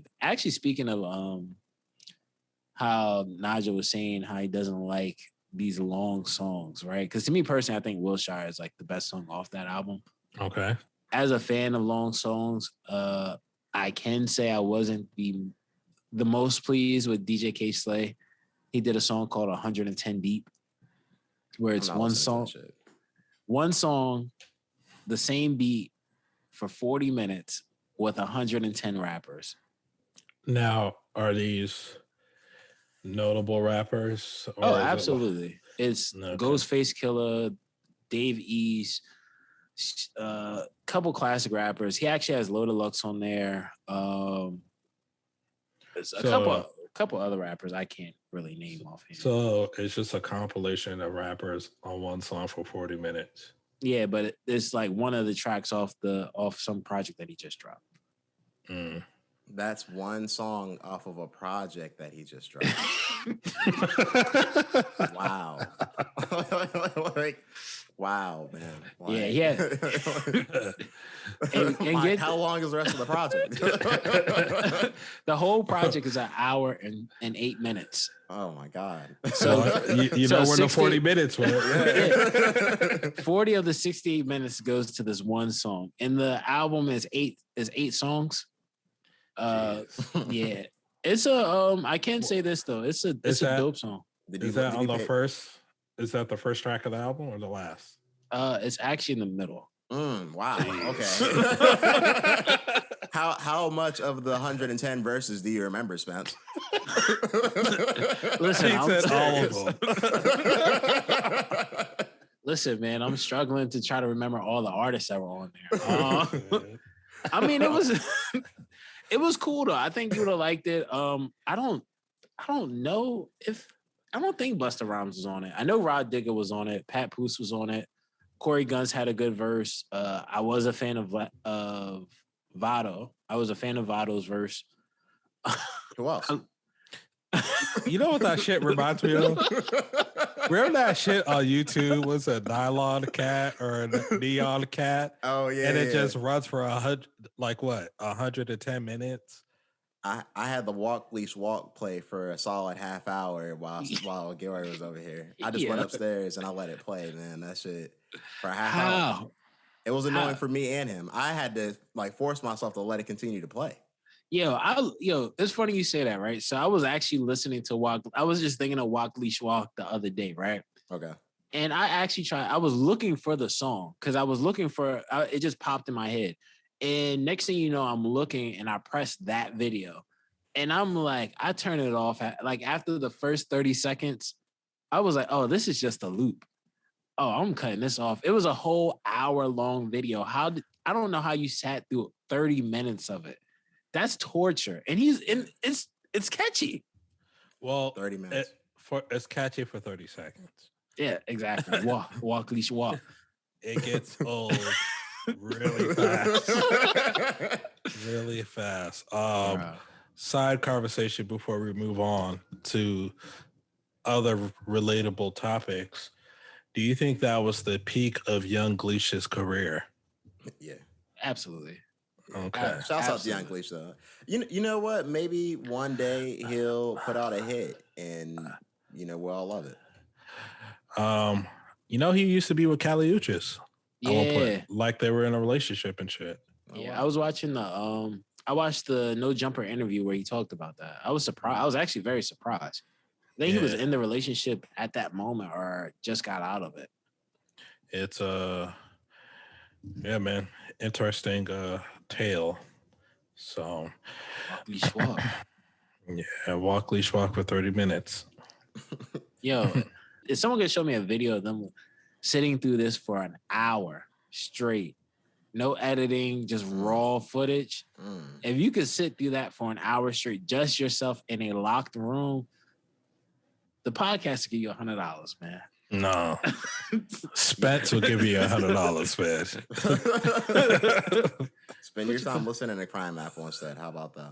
length. Actually, speaking of how Naja was saying how he doesn't like these long songs, right? Because to me personally, I think Wilshire is like the best song off that album. Okay. As a fan of long songs, I can say I wasn't the most pleased with DJ K Slay. He did a song called 110 Deep, where it's one song, the same beat for 40 minutes with 110 rappers. Now, are these notable rappers? Or absolutely. It's okay. Ghostface Killah, Dave East, couple classic rappers. He actually has Loaded Lux on there. There's a couple other rappers I can't really name offhand. So it's just a compilation of rappers on one song for 40 minutes. Yeah, but it's like one of the tracks off some project that he just dropped. Mm. That's one song off of a project that he just dropped. Wow. Wow, man. Like, yeah. and how long is the rest of the project? The whole project is an hour and 8 minutes. Oh my God. So you know where the 40 minutes went. Yeah. 40 of the 68 minutes goes to this one song. And the album is eight songs. Yeah. It's a I can say this though. It's a dope song. Is that on the first? Is that the first track of the album or the last? It's actually in the middle. Wow. Okay. How much of the 110 verses do you remember, Spence? Listen, all of them. Listen, man, I'm struggling to try to remember all the artists that were on there. I mean, it was cool though. I think you would have liked it. I don't know if I don't think Busta Rhymes was on it. I know Rod Digger was on it. Pat Poose was on it. Corey Guns had a good verse. I was a fan of Vado. I was a fan of Vado's verse. Who else? You know what that shit reminds me of? Remember that shit on YouTube was a nylon cat or a neon cat? Oh yeah. And it just runs for 110 minutes. I had the Walk Leash Walk play for a solid half hour while Gary was over here. I just went upstairs and I let it play, man. That shit for a half hour. It was annoying for me and him. I had to like force myself to let it continue to play. It's funny you say that, right? So I was actually listening to I was just thinking of Walk Leash Walk the other day, right? Okay. And I actually I was looking for the song because I was looking for it just popped in my head. And next thing you know, I'm looking and I press that video. And I'm like, I turn it off after the first 30 seconds, I was like, oh, this is just a loop. Oh, I'm cutting this off. It was a whole hour-long video. I don't know how you sat through 30 minutes of it. That's torture. And it's catchy. Well, 30 minutes. It's catchy for 30 seconds. Yeah, exactly. Walk, leash, walk. It gets old. Really fast. Really fast. Side conversation before we move on to other relatable topics. Do you think that was the peak of Young Gleesh's career? Yeah. Absolutely. Okay. Shouts out to Young Gleesh though. You know what? Maybe one day he'll put out a hit and we'll all love it. He used to be with Kali Uchis. Yeah. Like they were in a relationship and shit. Yeah, I was watching I watched the No Jumper interview where he talked about that. I was surprised. I was actually very surprised. I think he was in the relationship at that moment or just got out of it. It's man, interesting tale. So Walk, leash, walk. Yeah, walk, leash, walk for 30 minutes. Yo, if someone could show me a video of them sitting through this for an hour straight, no editing, just raw footage. If you could sit through that for an hour straight, just yourself in a locked room, the podcast will give you $100, man. No. Spence will give you $100, man. Spend your time listening to Crime Apple instead. How about that?